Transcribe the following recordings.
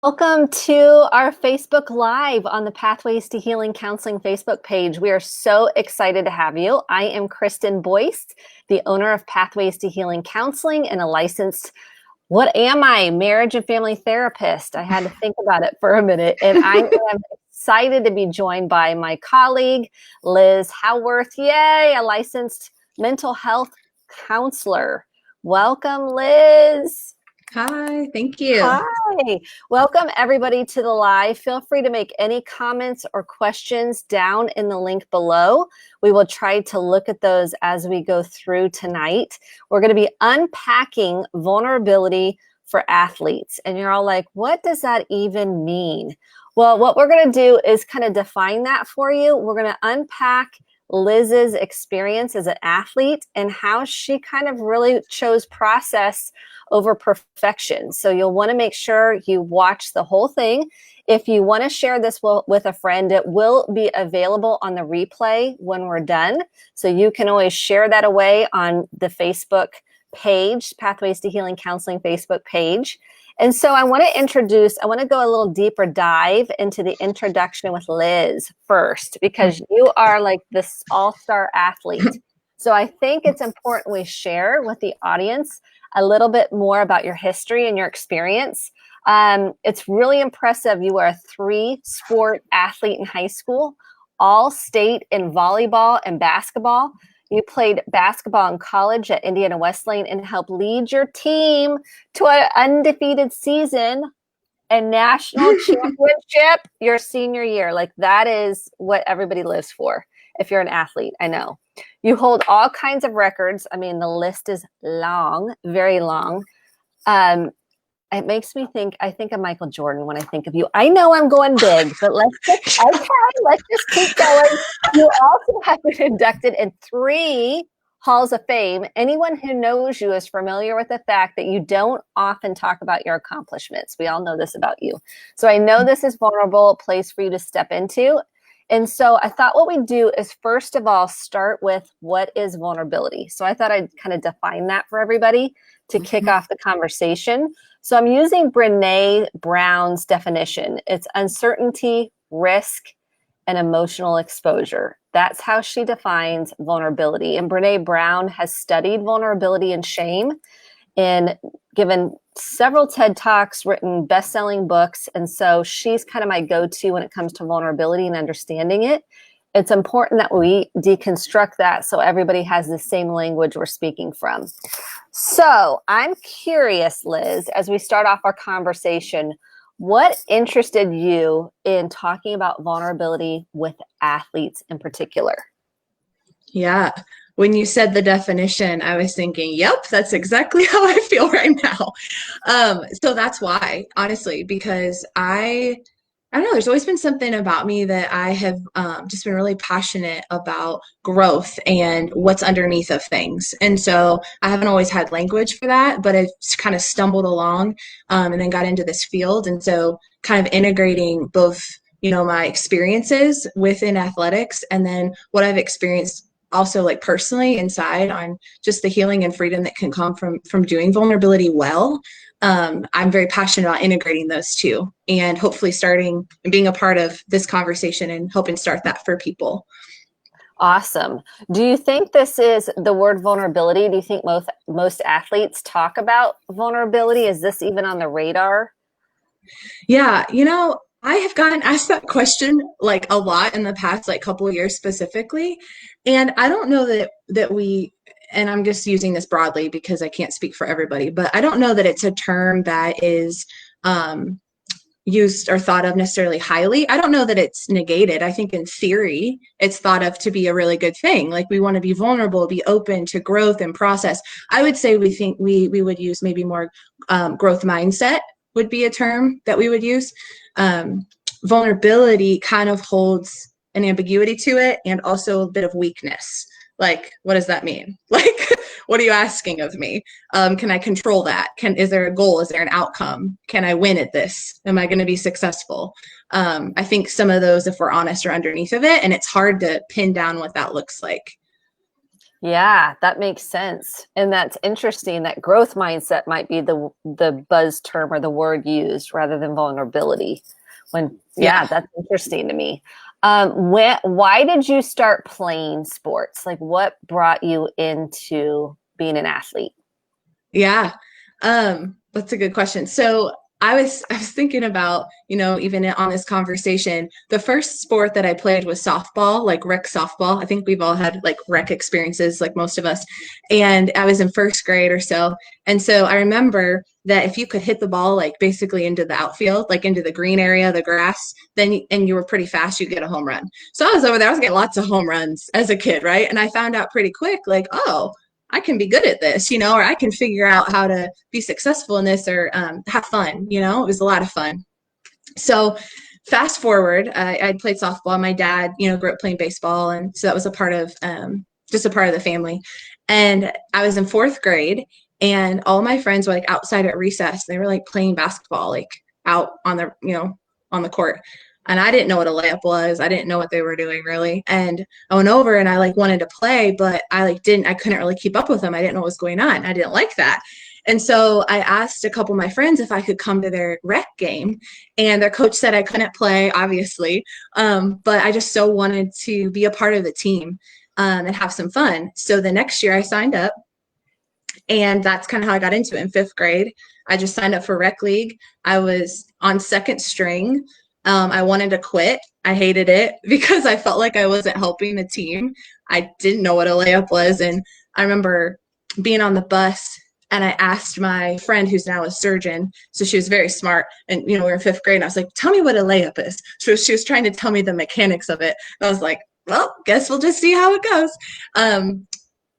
Welcome to our Facebook Live on the Pathways to Healing Counseling Facebook page. We are so excited to have you. I am Kristen Boice, the owner of Pathways to Healing Counseling and a licensed, what am I, marriage and family therapist. I had to think about it for a minute. And I am excited to be joined by my colleague, Liz Howerth. Yay, a licensed mental health counselor. Welcome, Liz. Hi, thank you. Hi, welcome everybody to the live. Feel free to make any comments or questions down in the link below. We will try to look at those as we go through tonight. We're going to be unpacking vulnerability for athletes. And you're all like, what does that even mean? Well, what we're going to do is kind of define that for you. We're going to unpack Liz's experience as an athlete and how she kind of really chose process over perfection. So you'll want to make sure you watch the whole thing. If you want to share this with a friend, it will be available on the replay when we're done. So you can always share that away on the Facebook page, Pathways to Healing Counseling Facebook page. And so I want to go a little deeper dive into the introduction with Liz first, because you are like this all-star athlete. So I think it's important we share with the audience a little bit more about your history and your experience. It's really impressive. You were a 3-sport athlete in high school, all state in volleyball and basketball. You played basketball in college at Indiana Wesleyan and helped lead your team to an undefeated season and national championship your senior year. Like, that is what everybody lives for if you're an athlete, I know. You hold all kinds of records. I mean, the list is long, very long. It makes me think, I think of Michael Jordan when I think of you. I know I'm going big, but let's just keep going. You also have been inducted in 3 halls of fame. Anyone who knows you is familiar with the fact that you don't often talk about your accomplishments. We all know this about you. So I know this is vulnerable, a place for you to step into. And so I thought what we'd do is, first of all, start with what is vulnerability. So I thought I'd kind of define that for everybody to kick off the conversation. So I'm using Brené Brown's definition. It's uncertainty, risk, and emotional exposure. That's how she defines vulnerability. And Brené Brown has studied vulnerability and shame and given several TED Talks, written best-selling books. And so she's kind of my go-to when it comes to vulnerability and understanding it. It's important that we deconstruct that so everybody has the same language we're speaking from. So I'm curious, Liz, as we start off our conversation, what interested you in talking about vulnerability with athletes in particular? Yeah. When you said the definition, I was thinking, yep, that's exactly how I feel right now. So that's why, honestly, because I don't know, there's always been something about me that I have just been really passionate about growth and what's underneath of things. And so I haven't always had language for that, but I've kind of stumbled along and then got into this field. And so kind of integrating both, my experiences within athletics and then what I've experienced also, like, personally inside on just the healing and freedom that can come from doing vulnerability well. I'm very passionate about integrating those two and hopefully starting and being a part of this conversation and helping start that for people. Awesome. Do you think this is the word vulnerability? Do you think most athletes talk about vulnerability? Is this even on the radar? Yeah, I have gotten asked that question like a lot in the past, like, couple of years specifically. And I don't know that we, and I'm just using this broadly because I can't speak for everybody, but I don't know that it's a term that is used or thought of necessarily highly. I don't know that it's negated. I think in theory, it's thought of to be a really good thing. Like, we want to be vulnerable, be open to growth and process. I would say we think we would use maybe more growth mindset would be a term that we would use. Vulnerability kind of holds an ambiguity to it and also a bit of weakness. Like, what does that mean? Like, what are you asking of me? Can I control that? Is there a goal? Is there an outcome? Can I win at this? Am I going to be successful? I think some of those, if we're honest, are underneath of it, and it's hard to pin down what that looks like. Yeah, that makes sense. And that's interesting that growth mindset might be the buzz term or the word used rather than vulnerability. When yeah, Yeah. that's interesting to me. Why did you start playing sports? Like what brought you into being an athlete? Yeah. That's a good question. So I was thinking about, even on this conversation, the first sport that I played was softball, like rec softball. I think we've all had like rec experiences, like most of us. And I was in first grade or so. And so I remember that if you could hit the ball like basically into the outfield, like into the green area, the grass, and you were pretty fast, you'd get a home run. So I was over there, I was getting lots of home runs as a kid, right? And I found out pretty quick, like, oh, I can be good at this, or I can figure out how to be successful in this or have fun. It was a lot of fun. So fast forward, I played softball. My dad, grew up playing baseball. And so that was a part of just a part of the family. And I was in fourth grade and all my friends were like outside at recess. They were like playing basketball, like out on on the court. And I didn't know what a layup was. I didn't know what they were doing really. And I went over and I like wanted to play, but I couldn't really keep up with them. I didn't know what was going on. I didn't like that. And so I asked a couple of my friends if I could come to their rec game, and their coach said I couldn't play, obviously, but I just so wanted to be a part of the team and have some fun. So the next year I signed up, and that's kind of how I got into it in fifth grade. I just signed up for rec league. I was on second string. I wanted to quit. I hated it because I felt like I wasn't helping the team. I didn't know what a layup was. And I remember being on the bus and I asked my friend who's now a surgeon. So she was very smart. And, we were in fifth grade and I was like, tell me what a layup is. So she was trying to tell me the mechanics of it. And I was like, well, guess we'll just see how it goes.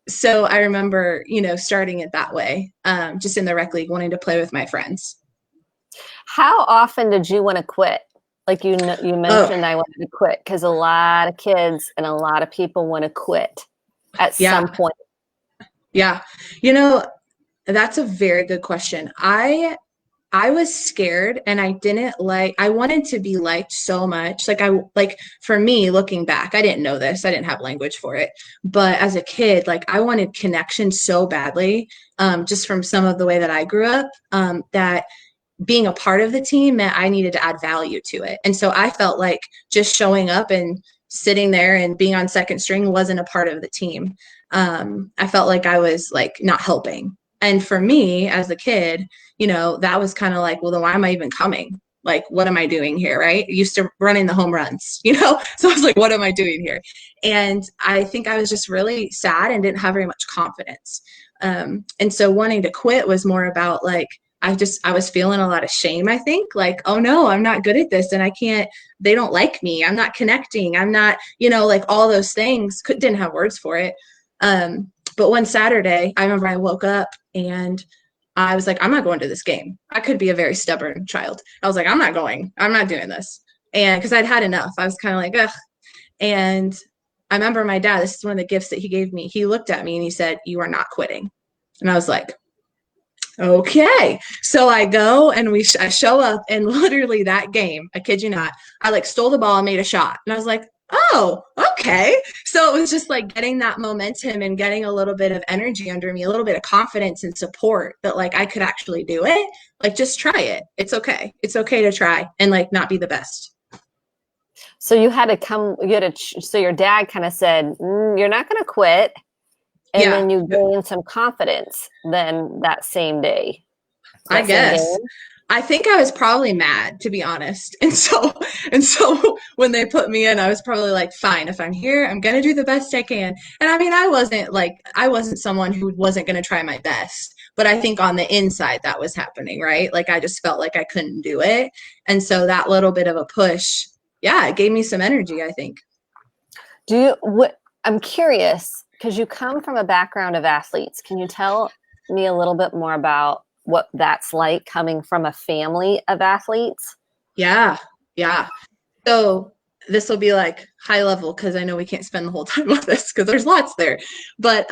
So I remember, starting it that way, just in the rec league, wanting to play with my friends. How often did you want to quit? Like you Oh, mentioned I wanted to quit because a lot of kids and a lot of people want to quit at yeah, some point. yeah. You know, that's a very good question. I was scared and I wanted to be liked so much. For me, looking back, I didn't know this. I didn't have language for it. But as a kid, like I wanted connection so badly, just from some of the way that I grew up, that being a part of the team meant I needed to add value to it. And so I felt like just showing up and sitting there and being on second string wasn't a part of the team. I felt like I was like not helping. And for me as a kid, that was kind of like, well, then why am I even coming? Like, what am I doing here? Right. Used to running the home runs, So I was like, what am I doing here? And I think I was just really sad and didn't have very much confidence. And so wanting to quit was more about like, I was feeling a lot of shame, I think, like, oh no, I'm not good at this and they don't like me. I'm not connecting. I'm not, like all those things. Didn't have words for it. But one Saturday, I remember I woke up and I was like, I'm not going to this game. I could be a very stubborn child. I was like, I'm not going. I'm not doing this. And because I'd had enough, I was kind of like, ugh. And I remember my dad, this is one of the gifts that he gave me. He looked at me and he said, you are not quitting. And I was like, okay. So I go and I show up, and literally that game, I kid you not, I like stole the ball and made a shot. And I was like, oh, okay. So it was just like getting that momentum and getting a little bit of energy under me, a little bit of confidence and support that like I could actually do it. Like just try it. It's okay. It's okay to try and like not be the best. So you had to come, so your dad kind of said, you're not going to quit. And Yeah, then you gained some confidence then that same day, I that same guess. game. I think I was probably mad, to be honest. And so when they put me in, I was probably like, fine, if I'm here, I'm gonna do the best I can. And I mean, I wasn't someone who wasn't gonna try my best. But I think on the inside that was happening, right? Like I just felt like I couldn't do it. And so that little bit of a push, yeah, it gave me some energy, I think. I'm curious because you come from a background of athletes. Can you tell me a little bit more about what that's like coming from a family of athletes? Yeah, yeah. So this will be like high level because I know we can't spend the whole time on this because there's lots there. But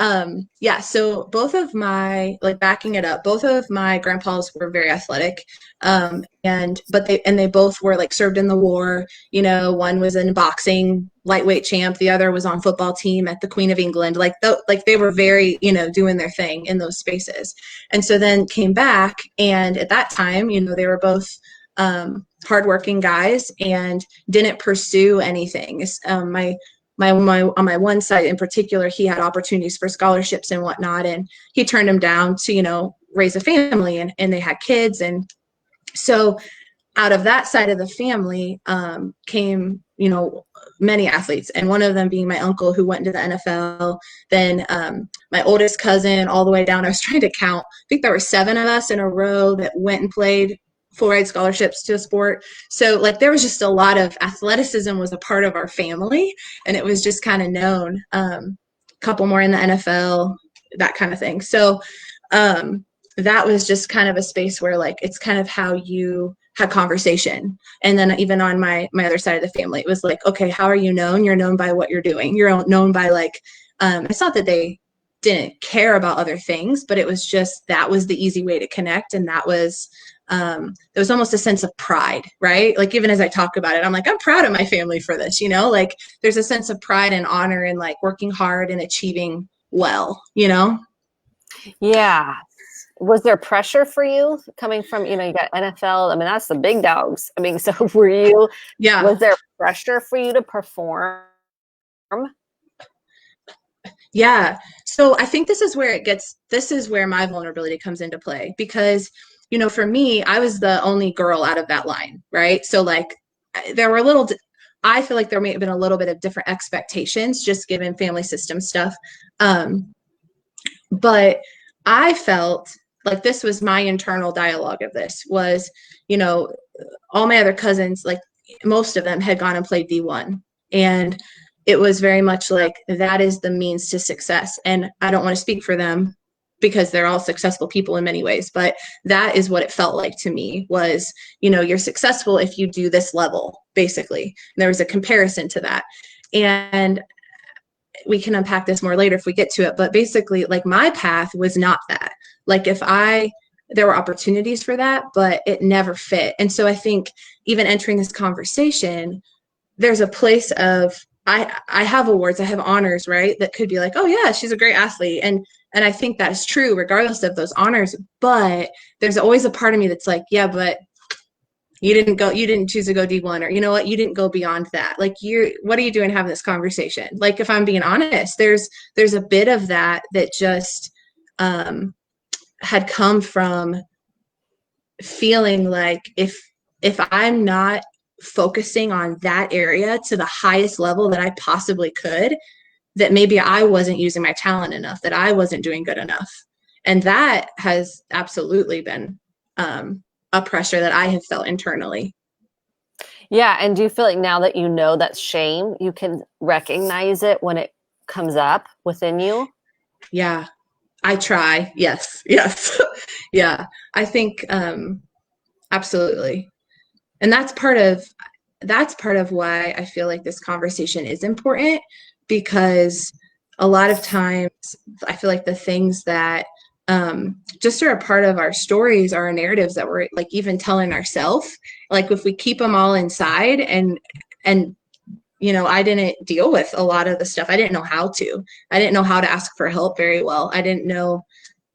yeah, so both of my like backing it up, both of my grandpas were very athletic. And they both were like served in the war, one was in boxing, lightweight champ. The other was on football team at the Queen of England. Like they were very, doing their thing in those spaces. And so then came back, and at that time, they were both hardworking guys and didn't pursue anything. On my one side in particular, he had opportunities for scholarships and whatnot, and he turned them down to, raise a family, and they had kids. And so out of that side of the family came, many athletes, and one of them being my uncle, who went into the NFL. Then my oldest cousin, all the way down, I was trying to count, I think there were 7 of us in a row that went and played full ride scholarships to a sport. So like there was just a lot of athleticism was a part of our family, and it was just kind of known. A couple more in the NFL, that kind of thing. So that was just kind of a space where like it's kind of how you had conversation. And then even on my other side of the family, it was like, okay, how are you known? You're known by what you're doing. You're known by like, it's not that they didn't care about other things, but it was just, that was the easy way to connect. And that was, there was almost a sense of pride, right? Like even as I talk about it, I'm like, I'm proud of my family for this, like there's a sense of pride and honor in like working hard and achieving well, Yeah. Was there pressure for you coming from, you got NFL? I mean, that's the big dogs. I mean, so was there pressure for you to perform? Yeah. So I think this is where my vulnerability comes into play, because, for me, I was the only girl out of that line, right? So like there were I feel like there may have been a little bit of different expectations just given family system stuff. But I felt like this was my internal dialogue of this was, all my other cousins, like most of them had gone and played D1, and it was very much like that is the means to success. And I don't want to speak for them because they're all successful people in many ways, but that is what it felt like to me was, you're successful if you do this level, basically. And there was a comparison to that. And we can unpack this more later if we get to it, but basically like my path was not that. Like there were opportunities for that, but it never fit. And so I think even entering this conversation, there's a place of, I have awards, I have honors, right? That could be like, oh yeah, she's a great athlete. And I think that's true regardless of those honors, but there's always a part of me that's like, yeah, but you didn't choose to go D1, or you know what, you didn't go beyond that. Like what are you doing having this conversation? Like, if I'm being honest, there's a bit of that just had come from feeling like if I'm not focusing on that area to the highest level that I possibly could, that maybe I wasn't using my talent enough, that I wasn't doing good enough. And that has absolutely been a pressure that I have felt internally. Yeah. And do you feel like now that that's shame, you can recognize it when it comes up within you? Yeah, I try. Yes. Yeah, I think absolutely. And that's part of why I feel like this conversation is important, because a lot of times I feel like the things that just are a part of our stories, our narratives that we're like even telling ourselves, like if we keep them all inside and I didn't deal with a lot of the stuff. I didn't know how to ask for help very well. I didn't know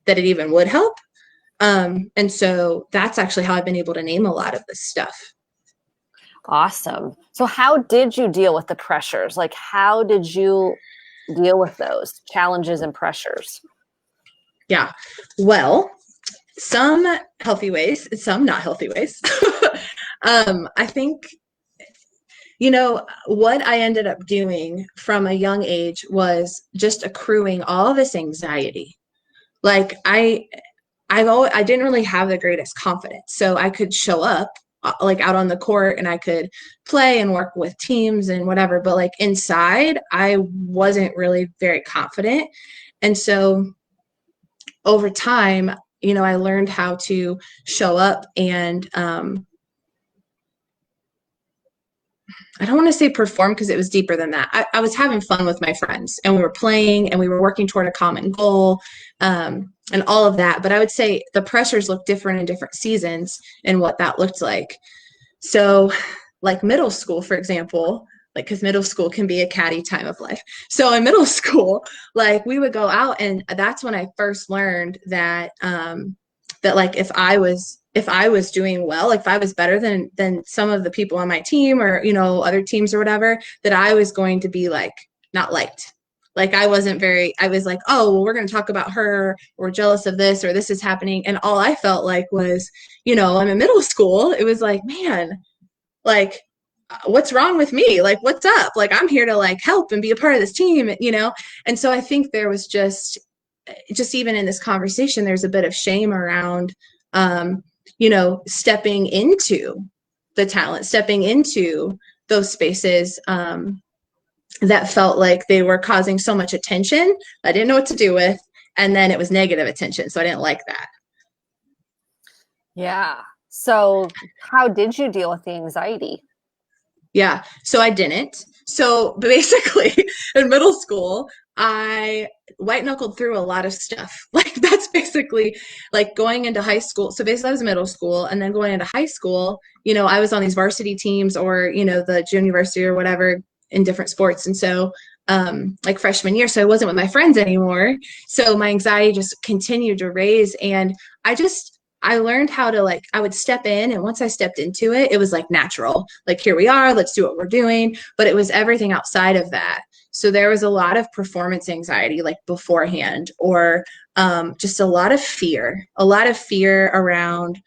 that it even would help. And so that's actually how I've been able to name a lot of this stuff. Awesome. So how did you deal with the pressures? Like, how did you deal with those challenges and pressures? Yeah. Well, some healthy ways, some not healthy ways. I think, what I ended up doing from a young age was just accruing all this anxiety. Like I didn't really have the greatest confidence. So I could show up like out on the court and I could play and work with teams and whatever, but like inside I wasn't really very confident. And so over time, I learned how to show up and I don't want to say perform because it was deeper than that. I was having fun with my friends and we were playing and we were working toward a common goal and all of that. But I would say the pressures look different in different seasons and what that looked like. So like middle school, for example, like, because middle school can be a catty time of life. So in middle school, like, we would go out, and that's when I first learned that that like if I was doing well, like if I was better than some of the people on my team, or other teams or whatever, that I was going to be like not liked. Like, I was like, oh, well, we're going to talk about her, or jealous of this, or this is happening. And all I felt like was, I'm in middle school. It was like, man, like, what's wrong with me? Like, what's up? Like, I'm here to like help and be a part of this team. And so I think there was just even in this conversation, there's a bit of shame around, stepping into the talent, stepping into those spaces, that felt like they were causing so much attention I didn't know what to do with. And then it was negative attention. So I didn't like that. Yeah. So how did you deal with the anxiety? Yeah. So I didn't. So basically in middle school, I white knuckled through a lot of stuff. Like, that's basically like going into high school. So basically I was in middle school, and then going into high school, I was on these varsity teams, or, the junior varsity or whatever, in different sports. And so like freshman year, so I wasn't with my friends anymore. So my anxiety just continued to raise. And I learned how to, like, I would step in, and once I stepped into it, it was like natural. Like, here we are, let's do what we're doing. But it was everything outside of that. So there was a lot of performance anxiety, like beforehand, or just a lot of fear around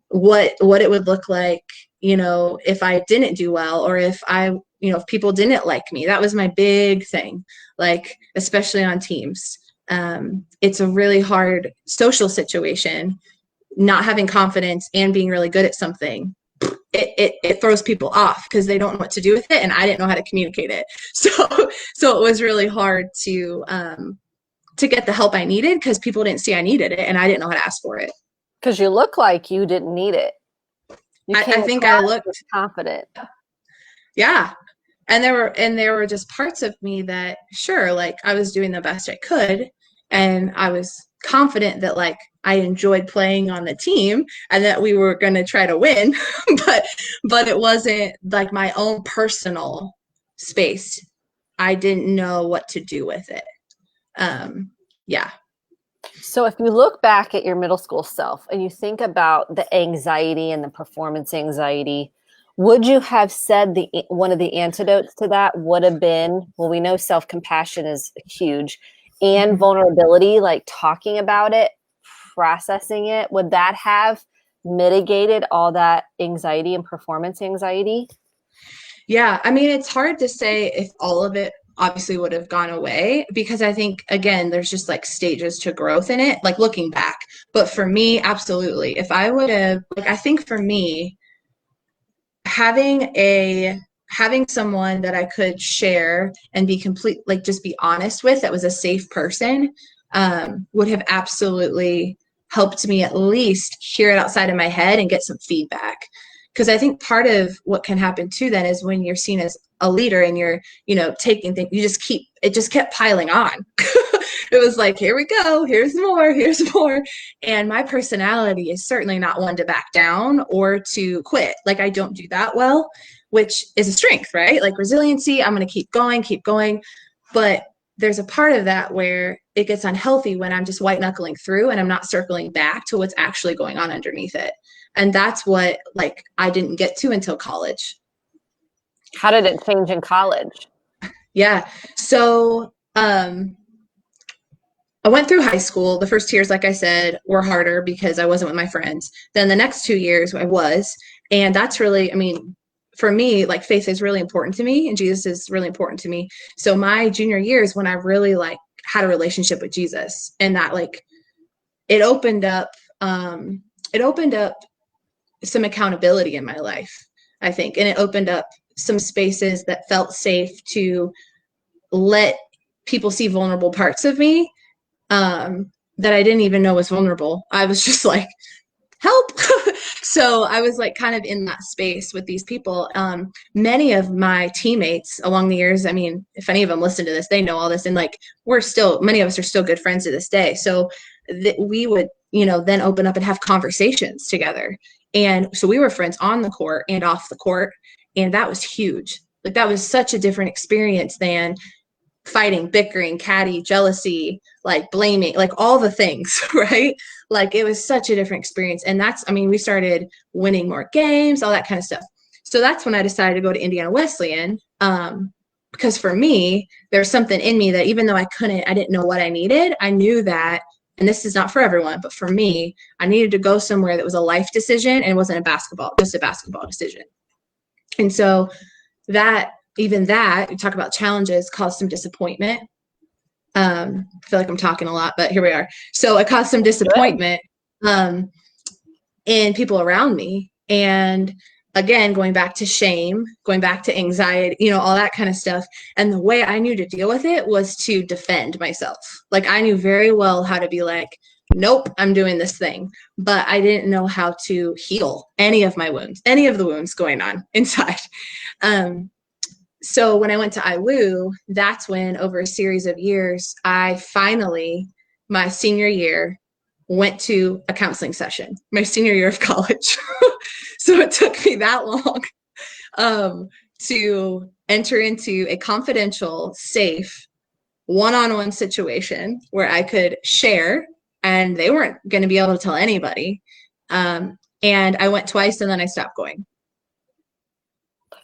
what it would look like, if I didn't do well, or if if people didn't like me. That was my big thing, like, especially on teams. It's a really hard social situation, not having confidence and being really good at something. It throws people off because they don't know what to do with it, and I didn't know how to communicate it. So it was really hard to get the help I needed, because people didn't see I needed it, and I didn't know how to ask for it. Because you look like you didn't need it. I think I looked confident. Yeah. And there were just parts of me that, sure, like, I was doing the best I could, and I was confident that, like, I enjoyed playing on the team and that we were going to try to win, but it wasn't like my own personal space. I didn't know what to do with it. Yeah. So if you look back at your middle school self and you think about the anxiety and the performance anxiety, would you have said one of the antidotes to that would have been, well, we know self-compassion is huge, and vulnerability, like talking about it, processing it, would that have mitigated all that anxiety and performance anxiety? Yeah. I mean, it's hard to say if all of it obviously would have gone away, because I think, again, there's just like stages to growth in it, like looking back. But for me, absolutely. If I would have, like, I think for me, having someone that I could share and be like, just be honest with, that was a safe person, would have absolutely helped me at least hear it outside of my head and get some feedback. Because I think part of what can happen too then is when you're seen as a leader and you're, taking things, it just kept piling on. It was like, here we go, here's more. And my personality is certainly not one to back down or to quit. Like, I don't do that well, which is a strength, right? Like resiliency, I'm going to keep going. But there's a part of that where it gets unhealthy when I'm just white knuckling through and I'm not circling back to what's actually going on underneath it. And that's what, like, I didn't get to until college. How did it change in college? Yeah. So, I went through high school. The first years, like I said, were harder because I wasn't with my friends. Then the next 2 years I was. And that's really, I mean, for me, like, faith is really important to me and Jesus is really important to me. So my junior year is when I really, like, had a relationship with Jesus, and that, like, it opened up some accountability in my life, I think. And it opened up some spaces that felt safe to let people see vulnerable parts of me, that I didn't even know was vulnerable. I was just like, help. So I was, like, kind of in that space with these people. Many of my teammates along the years, I mean, if any of them listen to this, they know all this. And, like, many of us are still good friends to this day. So we would, then open up and have conversations together. And so we were friends on the court and off the court. And that was huge. Like that was such a different experience than fighting, bickering, catty, jealousy, like blaming, like all the things, right? Like it was such a different experience. And that's, I mean, we started winning more games, all that kind of stuff. So that's when I decided to go to Indiana Wesleyan. Because for me, there's something in me that even though I didn't know what I needed, I knew that, and this is not for everyone, but for me, I needed to go somewhere that was a life decision and wasn't just a basketball decision. And so you talk about challenges, caused some disappointment. I feel like I'm talking a lot, but here we are. So it caused some disappointment in people around me. And again, going back to shame, going back to anxiety, all that kind of stuff. And the way I knew to deal with it was to defend myself. Like I knew very well how to be like, nope, I'm doing this thing. But I didn't know how to heal any of my wounds, any of the wounds going on inside. So when I went to IWU, that's when over a series of years, I finally, my senior year, went to a counseling session, my senior year of college. So it took me that long to enter into a confidential, safe, one-on-one situation where I could share, and they weren't going to be able to tell anybody. And I went twice and then I stopped going.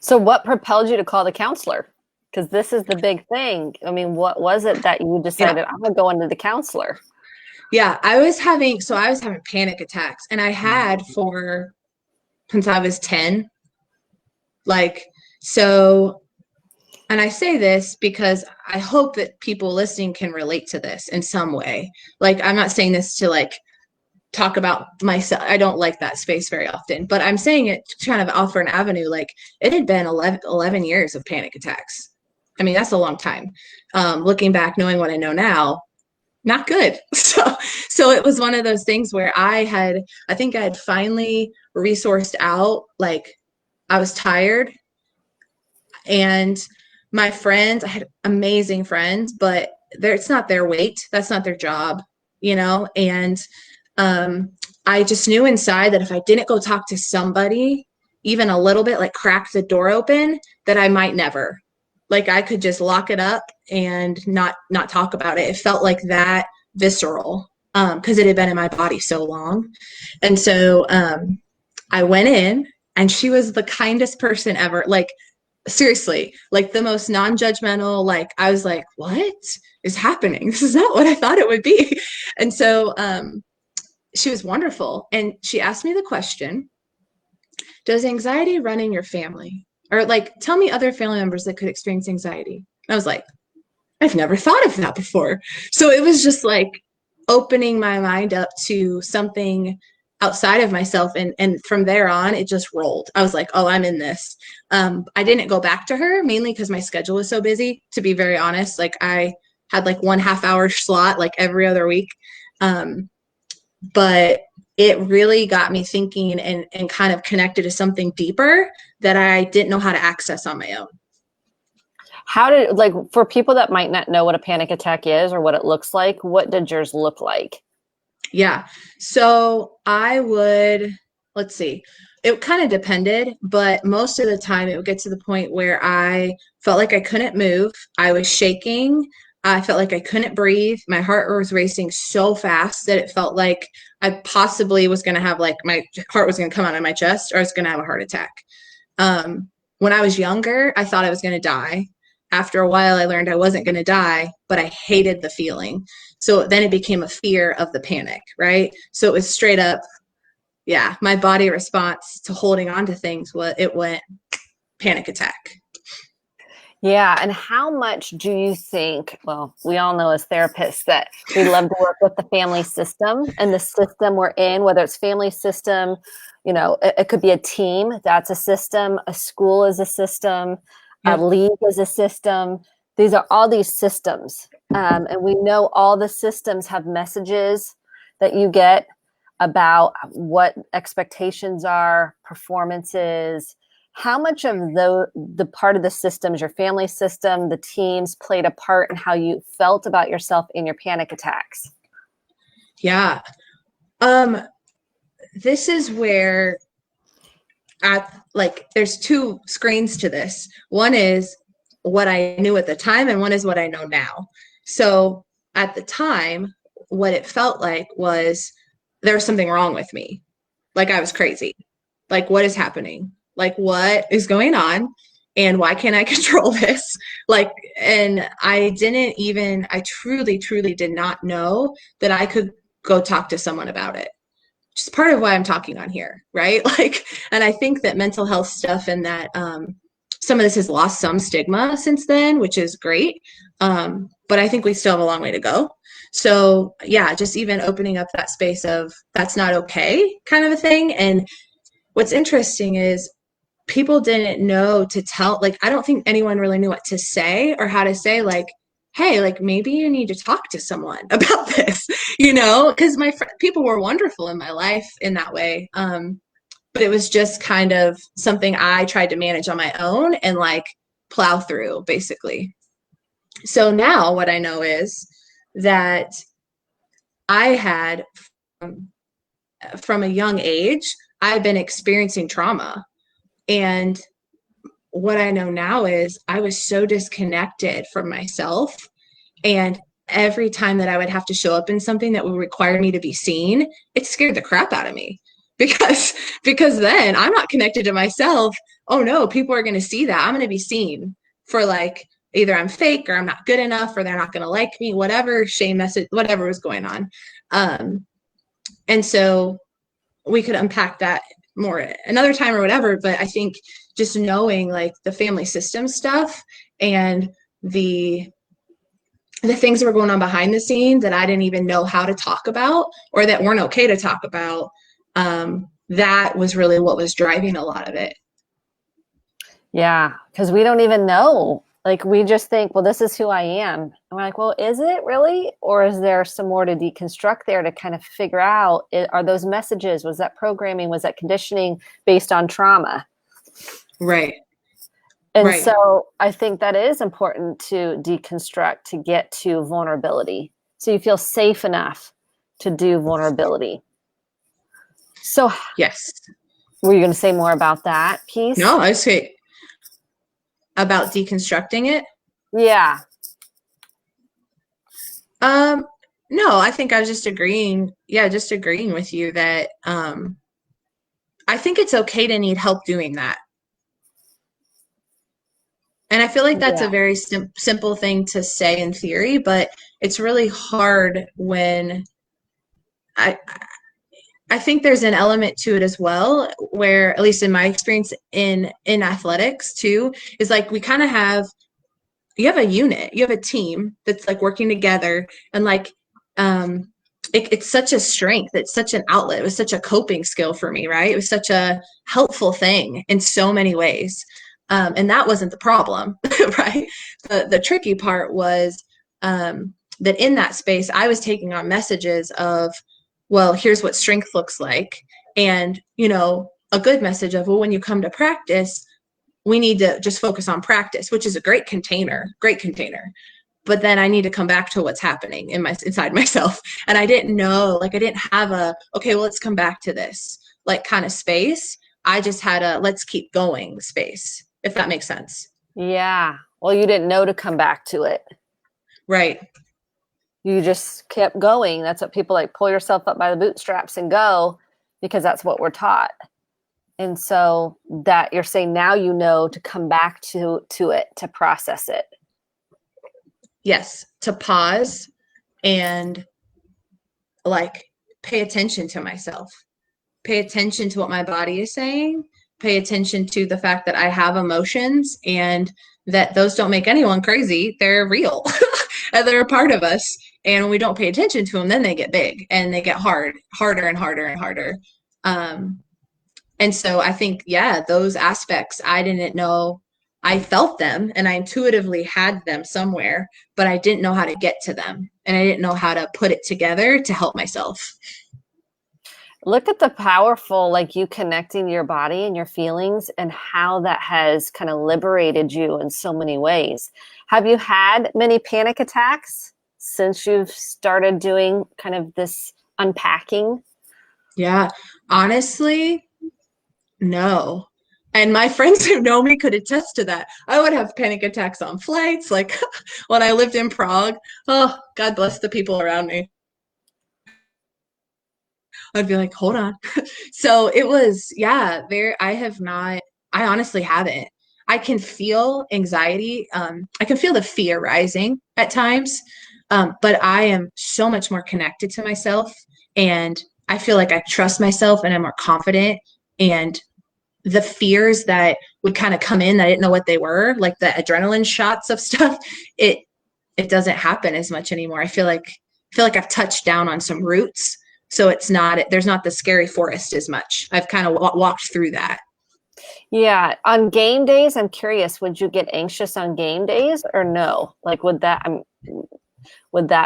So what propelled you to call the counselor? Because this is the big thing. I mean, what was it that you decided, I'm going to go into the counselor? Yeah, I was having panic attacks, and I had since I was 10. And I say this because I hope that people listening can relate to this in some way. Like, I'm not saying this to talk about myself. I don't like that space very often, but I'm saying it to kind of offer an avenue. Like it had been 11 years of panic attacks. I mean, that's a long time. Looking back, knowing what I know now, not good. So it was one of those things where I think I had finally resourced out. Like I was tired, and my friends, I had amazing friends, but it's not their weight. That's not their job, and I just knew inside that if I didn't go talk to somebody, even a little bit, like crack the door open, that I might never. Like I could just lock it up and not talk about it. It felt like that visceral because it had been in my body so long. And so I went in, and she was the kindest person ever. Like seriously, like the most non-judgmental. Like I was like, what is happening? This is not what I thought it would be. And so she was wonderful. And she asked me the question, does anxiety run in your family? Or tell me other family members that could experience anxiety. And I was like, I've never thought of that before. So it was just like opening my mind up to something outside of myself. And from there on, it just rolled. I was like, oh, I'm in this. I didn't go back to her mainly because my schedule was so busy, to be very honest. Like I had 1.5 hour slot every other week. But it really got me thinking and kind of connected to something deeper that I didn't know how to access on my own. How did, for people that might not know what a panic attack is or what it looks like, what did yours look like? Yeah. So let's see, it kind of depended, but most of the time it would get to the point where I felt like I couldn't move. I was shaking. I felt like I couldn't breathe. My heart was racing so fast that it felt like I possibly was going to have my heart was going to come out of my chest, or I was going to have a heart attack. When I was younger, I thought I was going to die. After a while, I learned I wasn't going to die, but I hated the feeling. So then it became a fear of the panic, right? So it was straight up, yeah, my body response to holding on to things, it went panic attack. Yeah. And how much do you think, well, we all know as therapists that we love to work with the family system and the system we're in, whether it's family system, it could be a team, that's a system, a school is a system, yep. A league is a system. These are all these systems. And we know all the systems have messages that you get about what expectations are, performances. How much of the part of the systems, your family system, the teams, played a part in how you felt about yourself in your panic attacks? Yeah. This is where there's two screens to this. One is what I knew at the time, and one is what I know now. So at the time, what it felt like was there was something wrong with me. Like I was crazy. Like, what is happening? Like, what is going on? And why can't I control this? Like, and I truly, truly did not know that I could go talk to someone about it. Just part of why I'm talking on here, right? Like, and I think that mental health stuff and that some of this has lost some stigma since then, which is great. But I think we still have a long way to go. So yeah, just even opening up that space of that's not okay kind of a thing. And what's interesting is people didn't know to tell, like, I don't think anyone really knew what to say or how to say, like, hey, like maybe you need to talk to someone about this, because people were wonderful in my life in that way. But it was just kind of something I tried to manage on my own and like plow through basically. So now what I know is that I had from a young age, I've been experiencing trauma. And what I know now is I was so disconnected from myself. And every time that I would have to show up in something that would require me to be seen, it scared the crap out of me because then I'm not connected to myself. Oh no, people are going to see that. I'm going to be seen for like either I'm fake or I'm not good enough or they're not going to like me, whatever shame message, whatever was going on. And so we could unpack that more another time or whatever. But I think just knowing like the family system stuff and the things that were going on behind the scenes that I didn't even know how to talk about or that weren't okay to talk about, that was really what was driving a lot of it. Yeah, because we don't even know. Like we just think, well, this is who I am. And we're like, well, is it really? Or is there some more to deconstruct there to kind of figure out, are those messages, was that programming, was that conditioning based on trauma? Right. And right. So I think that is important to deconstruct to get to vulnerability. So you feel safe enough to do vulnerability. So yes. Were you going to say more about that piece? No, I say about deconstructing it. Yeah. No, I think I was just agreeing. Yeah, just agreeing with you that I think it's okay to need help doing that. And I feel like that's a very simple thing to say in theory, but it's really hard when I I think there's an element to it as well, where at least in my experience in athletics too, is like we kind of you have a unit, you have a team that's like working together and like it's such a strength, it's such an outlet, it was such a coping skill for me, right? It was such a helpful thing in so many ways. And that wasn't the problem, right? The tricky part was that in that space, I was taking on messages of, well, here's what strength looks like. And, a good message of, well, when you come to practice, we need to just focus on practice, which is a great container. But then I need to come back to what's happening inside myself. And I didn't know, like, I didn't have okay, well, let's come back to this, like, kind of space. I just had let's keep going space, if that makes sense. Yeah. Well, you didn't know to come back to it. Right. You just kept going. That's what people like, pull yourself up by the bootstraps and go, because that's what we're taught. And so that you're saying now, to come back to it, to process it. Yes. To pause and like pay attention to myself, pay attention to what my body is saying, pay attention to the fact that I have emotions and that those don't make anyone crazy. They're real and they're a part of us. And when we don't pay attention to them, then they get big and they get harder and harder and harder. And so I think, yeah, those aspects, I didn't know. I felt them and I intuitively had them somewhere, but I didn't know how to get to them. And I didn't know how to put it together to help myself. Look at the powerful, like you connecting your body and your feelings and how that has kind of liberated you in so many ways. Have you had many panic attacks since you've started doing kind of this unpacking? Yeah, honestly, no. And my friends who know me could attest to that. I would have panic attacks on flights. Like when I lived in Prague, oh, God bless the people around me. I'd be like, hold on. So it was, yeah, I have not, I honestly haven't. I can feel anxiety. I can feel the fear rising at times. But I am so much more connected to myself, and I feel like I trust myself and I'm more confident. And the fears that would kind of come in that I didn't know what they were, like the adrenaline shots of stuff, it it doesn't happen as much anymore. I feel like I've touched down on some roots. So it's not, there's not the scary forest as much. I've kind of walked through that. Yeah, on game days, I'm curious, would you get anxious on game days or no? Like, would that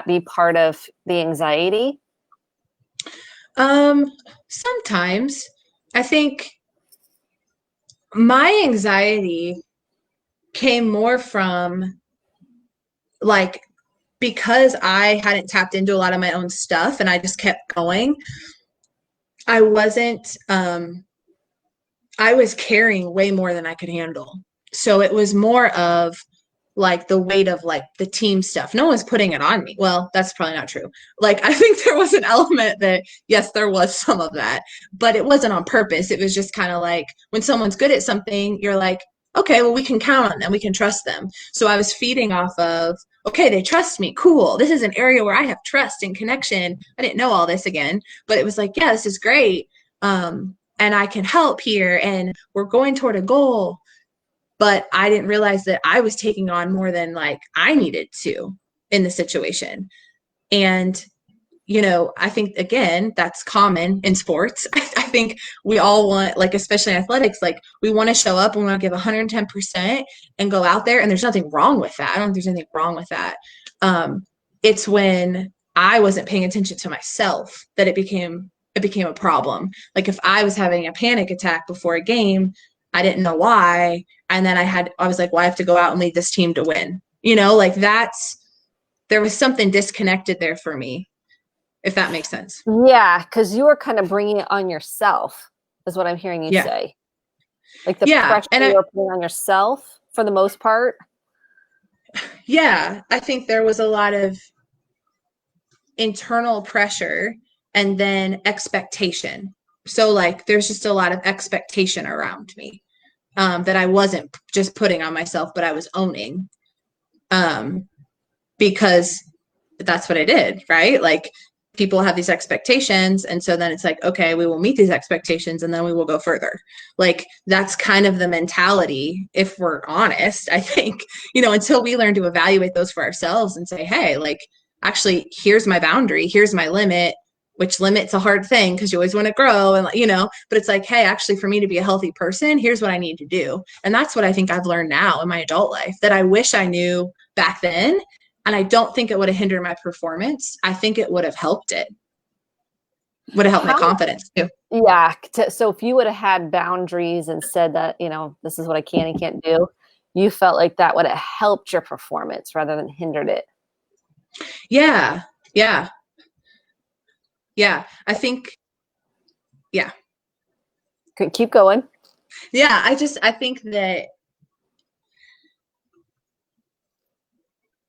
be part of the anxiety? Um, Sometimes I think my anxiety came more from like, because I hadn't tapped into a lot of my own stuff and I just kept going, I wasn't, I was carrying way more than I could handle. So it was more of like the weight of like the team stuff. No one's putting it on me. Well, that's probably not true. Like I think there was an element that yes, there was some of that, but it wasn't on purpose. It was just kind of like when someone's good at something, you're like, okay, well we can count on them. We can trust them. So I was feeding off of, okay, they trust me. Cool. This is an area where I have trust and connection. I didn't know all this again, but it was like, yeah, this is great. And I can help here and we're going toward a goal, but I didn't realize that I was taking on more than like I needed to in the situation. And, I think again, that's common in sports. I think we all want, like, especially in athletics, like we want to show up and we want to give 110% and go out there. And there's nothing wrong with that. I don't think there's anything wrong with that. It's when I wasn't paying attention to myself that it became a problem. Like if I was having a panic attack before a game, I didn't know why. And then I was like, well, I have to go out and lead this team to win. Like there was something disconnected there for me, if that makes sense. Yeah, because you were kind of bringing it on yourself, is what I'm hearing you Yeah. say. Like the Yeah. pressure you were putting on yourself for the most part. Yeah. I think there was a lot of internal pressure and then expectation. So like there's just a lot of expectation around me, that I wasn't just putting on myself, but I was owning, because that's what I did, right? Like people have these expectations. And so then it's like, okay, we will meet these expectations and then we will go further. Like that's kind of the mentality, if we're honest, I think, until we learn to evaluate those for ourselves and say, hey, like, actually, here's my boundary, here's my limit, which limit's a hard thing because you always want to grow and, but it's like, hey, actually, for me to be a healthy person, here's what I need to do. And that's what I think I've learned now in my adult life that I wish I knew back then. And I don't think it would have hindered my performance. I think it would have helped it. Would have helped my confidence too. Yeah. So if you would have had boundaries and said that, this is what I can and can't do, you felt like that would have helped your performance rather than hindered it. Yeah. Yeah. Yeah. I think, yeah. Keep going. Yeah. I think that,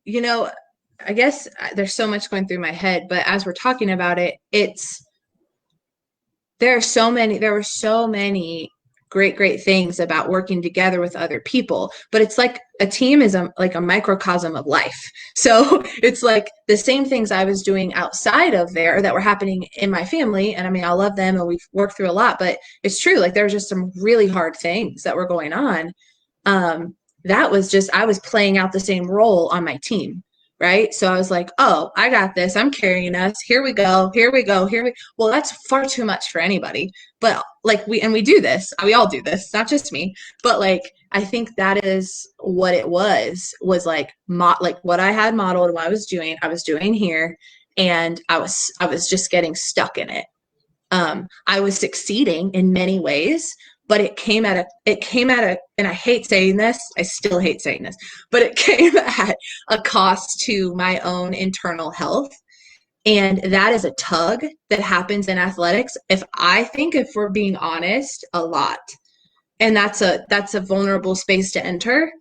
I guess there's so much going through my head, but as we're talking about it, there were so many great things about working together with other people, but it's like a team is like a microcosm of life. So it's like the same things I was doing outside of there that were happening in my family. And I mean, I love them and we've worked through a lot, but it's true. Like there was just some really hard things that were going on. That was just, I was playing out the same role on my team. Right. So I was like, oh, I got this. I'm carrying us. Here we go. Well, that's far too much for anybody. But like we do this. We all do this, not just me. But like, I think that is what it was like, like what I had modeled, what I was doing here. And I was just getting stuck in it. I was succeeding in many ways, but it came at a, and I hate saying this, I still hate saying this, but it came at a cost to my own internal health. And that is a tug that happens in athletics. If we're being honest, a lot. And that's a vulnerable space to enter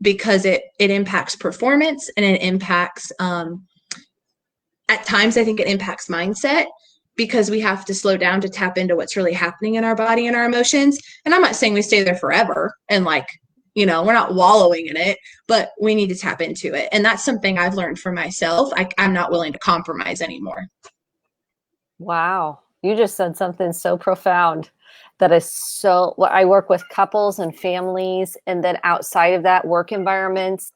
because it impacts performance, and it impacts at times I think it impacts mindset, because we have to slow down to tap into what's really happening in our body and our emotions. And I'm not saying we stay there forever and like, we're not wallowing in it, but we need to tap into it. And that's something I've learned for myself. I'm not willing to compromise anymore. Wow. You just said something so profound that is so, well, I work with couples and families, and then outside of that, work environments,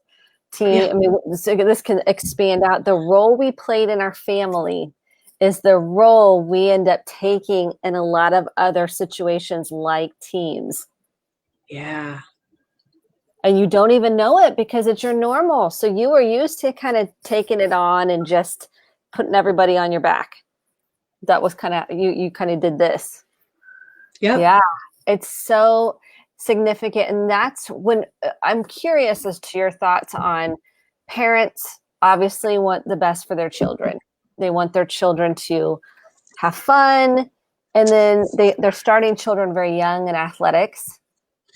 team. Yeah. I mean, this can expand out. The role we played in our family is the role we end up taking in a lot of other situations like teams. Yeah. And you don't even know it because it's your normal. So you were used to kind of taking it on and just putting everybody on your back. That was kind of, you kind of did this. Yep. Yeah. It's so significant. And that's when I'm curious as to your thoughts on parents obviously want the best for their children. They want their children to have fun. And then they're starting children very young in athletics.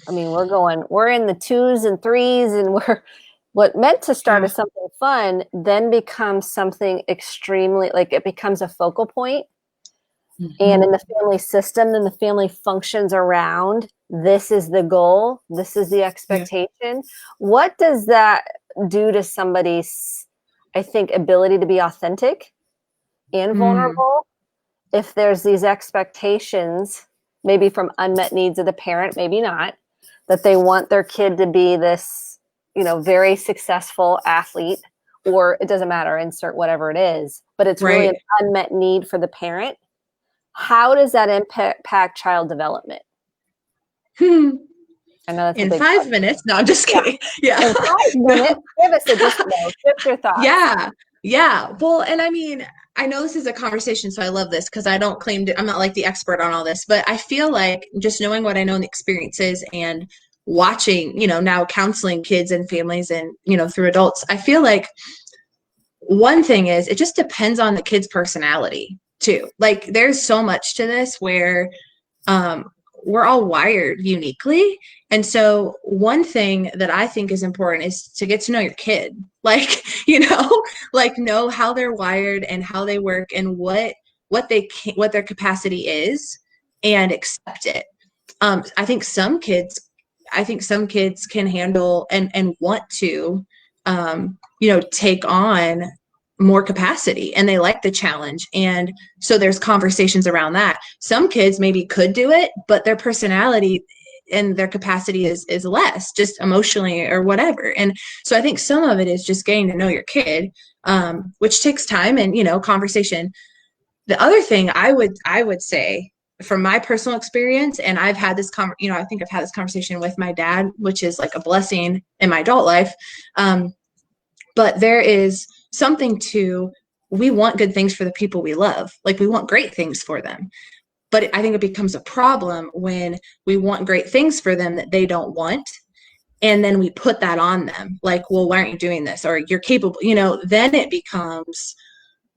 I mean, we're in the 2s and 3s, and what meant to start as something fun then becomes something extremely, like it becomes a focal point. Mm-hmm. And in the family system, then the family functions around, this is the goal, this is the expectation. Yeah. What does that do to somebody's, I think, ability to be authentic and vulnerable if there's these expectations, maybe from unmet needs of the parent, maybe not, that they want their kid to be this, very successful athlete, or it doesn't matter, insert whatever it is, but it's really an unmet need for the parent. How does that impact child development? I know that's in 5 minutes. No, I'm just kidding. Yeah. In 5 minutes, give us shift your thoughts. Yeah. Well, and I mean, I know this is a conversation, so I love this because I don't claim to, I'm not like the expert on all this, but I feel like just knowing what I know in the experiences and watching, now counseling kids and families and, through adults, I feel like one thing is it just depends on the kid's personality too. Like there's so much to this where we're all wired uniquely. And so one thing that I think is important is to get to know your kid, like, know how they're wired and how they work and what their capacity is, and accept it. I think some kids can handle and want to, take on more capacity, and they like the challenge. And so there's conversations around that. Some kids maybe could do it, but their personality and their capacity is less, just emotionally or whatever. And so I think some of it is just getting to know your kid, which takes time and, conversation. The other thing I would say from my personal experience, and I've had this, I think I've had this conversation with my dad, which is like a blessing in my adult life. But there is something to, we want good things for the people we love. Like we want great things for them. But I think it becomes a problem when we want great things for them that they don't want. And then we put that on them. Like, well, why aren't you doing this? Or you're capable, then it becomes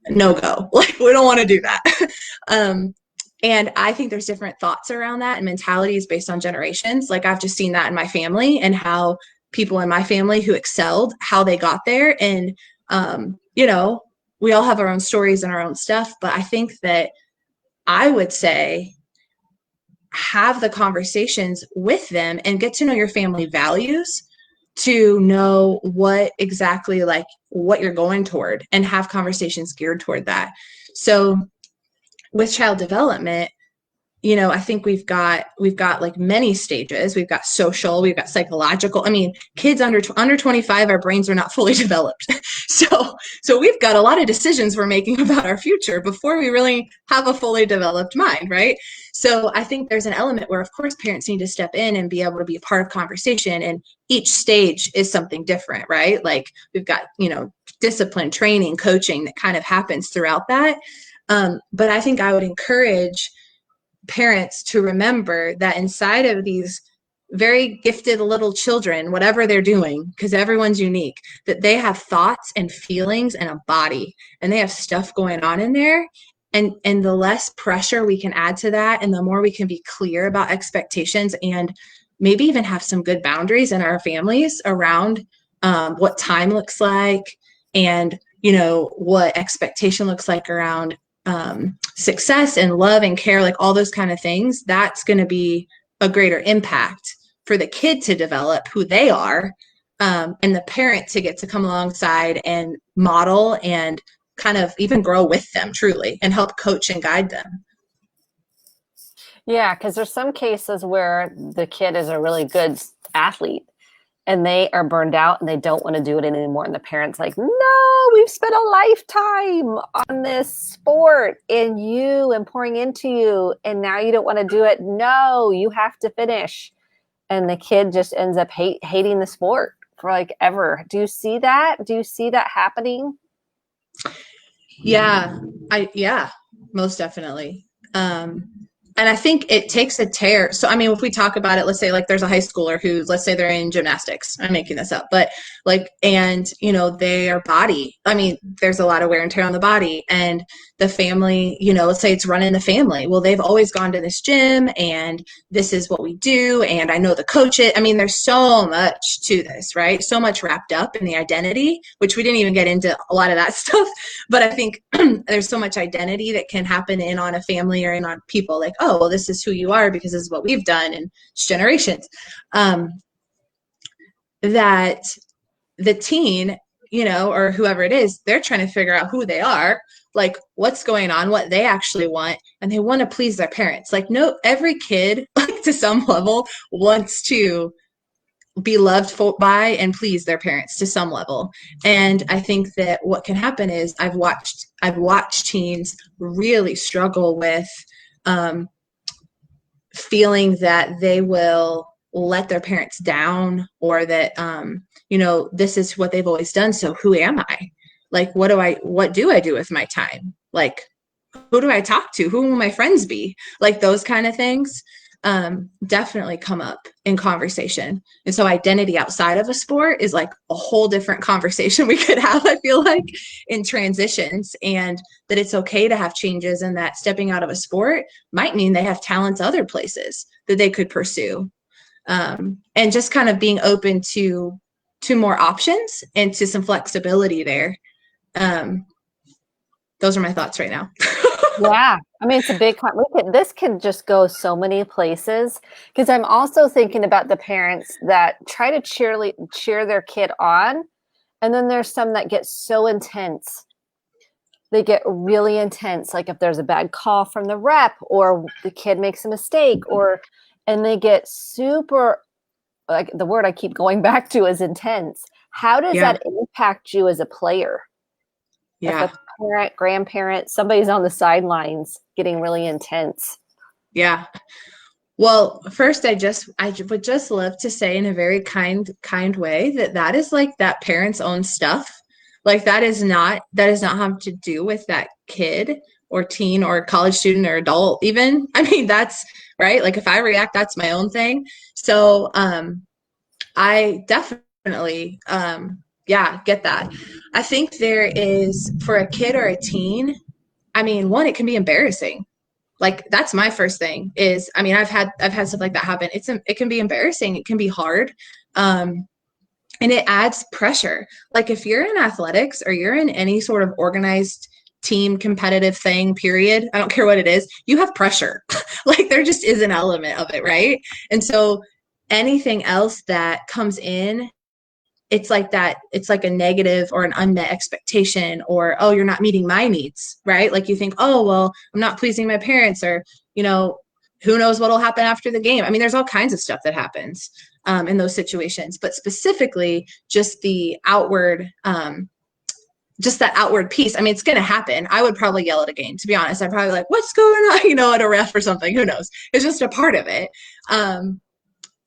no go. Like we don't want to do that. And I think there's different thoughts around that and mentalities based on generations. Like I've just seen that in my family and how people in my family who excelled, how they got there. And, we all have our own stories and our own stuff. But I think that I would say have the conversations with them and get to know your family values, to know what exactly, like what you're going toward, and have conversations geared toward that. So with child development, I think we've got like many stages. We've got social, we've got psychological. I mean, kids under 25, our brains are not fully developed. So we've got a lot of decisions we're making about our future before we really have a fully developed mind, right? So I think there's an element where, of course, parents need to step in and be able to be a part of conversation. And each stage is something different, right? Like we've got, discipline, training, coaching that kind of happens throughout that. But I think I would encourage parents to remember that inside of these very gifted little children, whatever they're doing, because everyone's unique, that they have thoughts and feelings and a body, and they have stuff going on in there. And the less pressure we can add to that, and the more we can be clear about expectations and maybe even have some good boundaries in our families around what time looks like, and, what expectation looks like around success and love and care, like all those kind of things, that's going to be a greater impact for the kid to develop who they are, and the parent to get to come alongside and model and kind of even grow with them truly and help coach and guide them. Yeah, because there's some cases where the kid is a really good athlete and they are burned out and they don't want to do it anymore. And the parent's like, no, we've spent a lifetime on this sport in you and pouring into you. And now you don't want to do it. No, you have to finish. And the kid just ends up hating the sport for like ever. Do you see that? Do you see that happening? Yeah, most definitely. And I think it takes a tear. So, I mean, if we talk about it, let's say like there's a high schooler who, let's say they're in gymnastics. I'm making this up, but like, and, their body, I mean, there's a lot of wear and tear on the body, and the family, let's say it's running the family. Well, they've always gone to this gym and this is what we do. And I know the coach. I mean, there's so much to this, right? So much wrapped up in the identity, which we didn't even get into a lot of that stuff. But I think there's so much identity that can happen in on a family or in on people, like, oh, well, this is who you are because this is what we've done in generations. That the teen, or whoever it is, they're trying to figure out who they are, like what's going on, what they actually want, and they want to please their parents. Like, no, every kid, like to some level, wants to be loved by and please their parents to some level. And I think that what can happen is I've watched teens really struggle with feeling that they will let their parents down, or that this is what they've always done, so who am I? Like, what do I do with my time? Like, who do I talk to? Who will my friends be? Like, those kind of things definitely come up in conversation. And so identity outside of a sport is like a whole different conversation we could have, I feel like, in transitions, and that it's okay to have changes, and that stepping out of a sport might mean they have talents other places that they could pursue. And just kind of being open to more options and to some flexibility there. Those are my thoughts right now. Yeah. I mean, it's a big, this can just go so many places, because I'm also thinking about the parents that try to cheer their kid on. And then there's some that get so intense. They get really intense. Like if there's a bad call from the rep, or the kid makes a mistake, and they get super, like the word I keep going back to is intense. How does that impact you as a player? Yeah. If a parent, grandparent, somebody's on the sidelines getting really intense. Yeah. Well, first, I would just love to say in a very kind way that is like that parent's own stuff. Like that does not have to do with that kid or teen or college student or adult even. I mean, that's right. Like if I react, that's my own thing. So, I definitely, get that. I think there is, for a kid or a teen, I mean, one, it can be embarrassing. Like that's my first thing is, I mean, I've had stuff like that happen. It can be embarrassing. It can be hard. And it adds pressure. Like if you're in athletics or you're in any sort of organized team competitive thing, period, I don't care what it is, you have pressure. Like there just is an element of it, right? And so anything else that comes in, it's like a negative or an unmet expectation, or, oh, you're not meeting my needs, right? Like you think, oh, well, I'm not pleasing my parents, or, who knows what'll happen after the game. I mean, there's all kinds of stuff that happens in those situations, but specifically just the outward, just that outward piece. I mean, it's going to happen. I would probably yell at a game, to be honest. I'd probably like, what's going on, at a ref or something, who knows? It's just a part of it.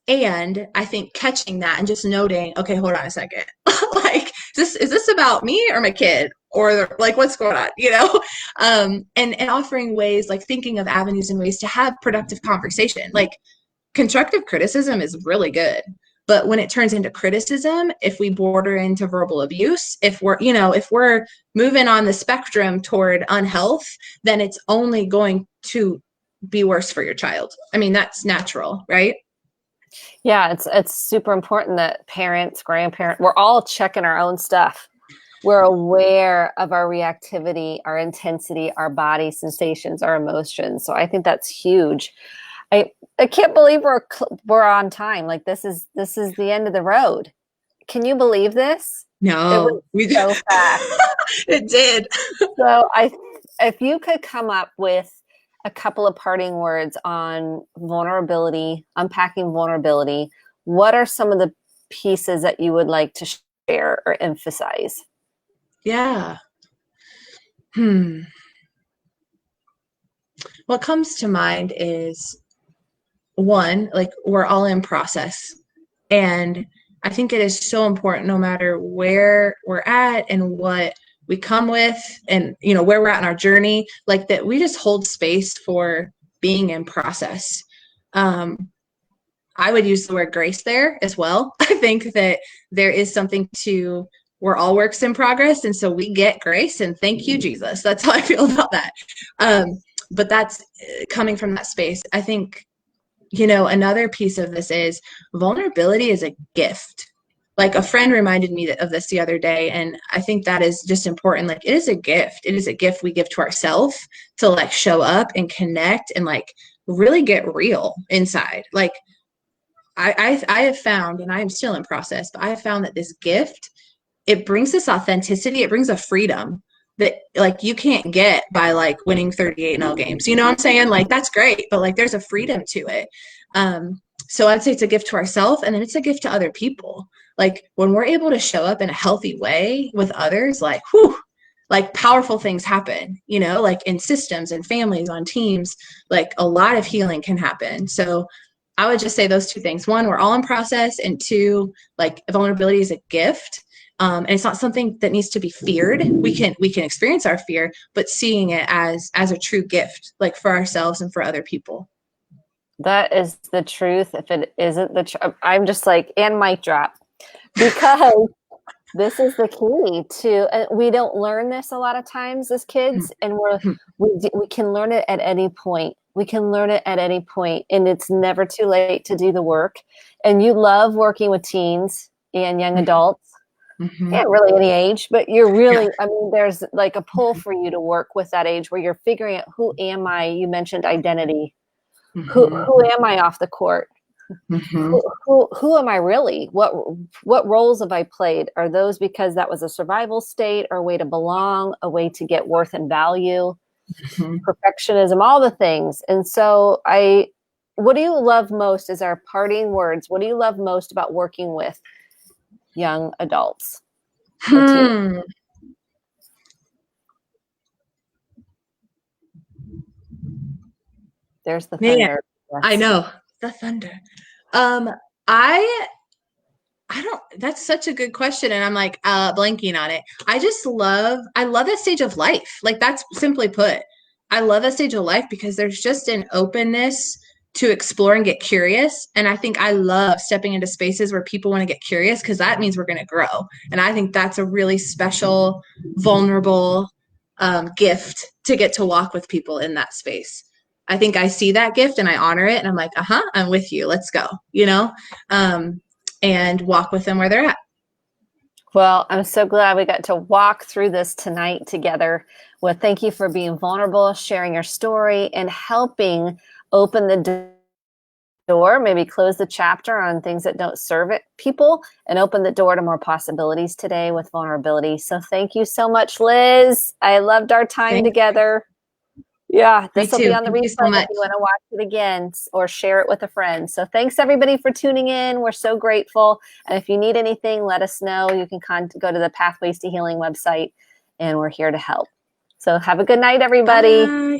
And I think catching that and just noting, okay, hold on a second. Like, is this about me or my kid? Or like, what's going on, and offering ways, like thinking of avenues and ways to have productive conversation. Like constructive criticism is really good. But when it turns into criticism, if we border into verbal abuse, if we're moving on the spectrum toward unhealth, then it's only going to be worse for your child. I mean, that's natural, right? Yeah, it's super important that parents, grandparents, we're all checking our own stuff. We're aware of our reactivity, our intensity, our body sensations, our emotions. So I think that's huge. I I can't believe we're on time. Like this is the end of the road. Can you believe this? It No, was so fast. it did. So if you could come up with a couple of parting words on vulnerability, unpacking vulnerability, what are some of the pieces that you would like to share or emphasize? Yeah. What comes to mind is one, like we're all in process. And I think it is so important no matter where we're at and what we come with and where we're at in our journey, like that we just hold space for being in process. I would use the word grace there as well. I think that there is something to we're all works in progress. And so we get grace and thank you, Jesus. That's how I feel about that. But that's coming from that space. I think, another piece of this is vulnerability is a gift. Like a friend reminded me of this the other day. And I think that is just important. Like it is a gift. It is a gift we give to ourselves to like show up and connect and like really get real inside. Like I have found, and I am still in process, but I have found that this gift, it brings this authenticity, it brings a freedom that like you can't get by like winning 38-0 games. You know what I'm saying? Like that's great, but like there's a freedom to it. So I'd say it's a gift to ourselves and then it's a gift to other people. Like when we're able to show up in a healthy way with others, like whew, like powerful things happen, like in systems and families, on teams, like a lot of healing can happen. So I would just say those two things. One, we're all in process, and two, like vulnerability is a gift. And it's not something that needs to be feared. We can experience our fear, but seeing it as a true gift, like for ourselves and for other people. That is the truth. If it isn't the truth, I'm just like, and mic drop, because this is the key to, we don't learn this a lot of times as kids, and we can learn it at any point. We can learn it at any point, and it's never too late to do the work. And you love working with teens and young adults, and really any age, but you're really, I mean, there's like a pull for you to work with that age where you're figuring out, who am I? You mentioned identity. Who am I off the court? Who am I really? What roles have I played? Are those because that was a survival state, or a way to belong, a way to get worth and value, perfectionism, all the things? And so what do you love most as our parting words? What do you love most about working with young adults? There's the thunder. Man, Yes. I know the thunder. I don't, that's such a good question. And I'm like, blanking on it. I love that stage of life. Like that's simply put, I love that stage of life because there's just an openness to explore and get curious. And I think I love stepping into spaces where people want to get curious because that means we're going to grow. And I think that's a really special, vulnerable gift to get to walk with people in that space. I think I see that gift and I honor it. And I'm like, I'm with you. Let's go, and walk with them where they're at. Well, I'm so glad we got to walk through this tonight together. Well, thank you for being vulnerable, sharing your story, and helping open the door, maybe close the chapter on things that don't serve it, people, and open the door to more possibilities today with vulnerability. So thank you so much, Liz. I loved our time together. Yeah, this will be on the replay if you want to watch it again or share it with a friend. So thanks everybody for tuning in. We're so grateful. And if you need anything, let us know. You can go to the Pathways to Healing website, and we're here to help. So have a good night, everybody. Bye.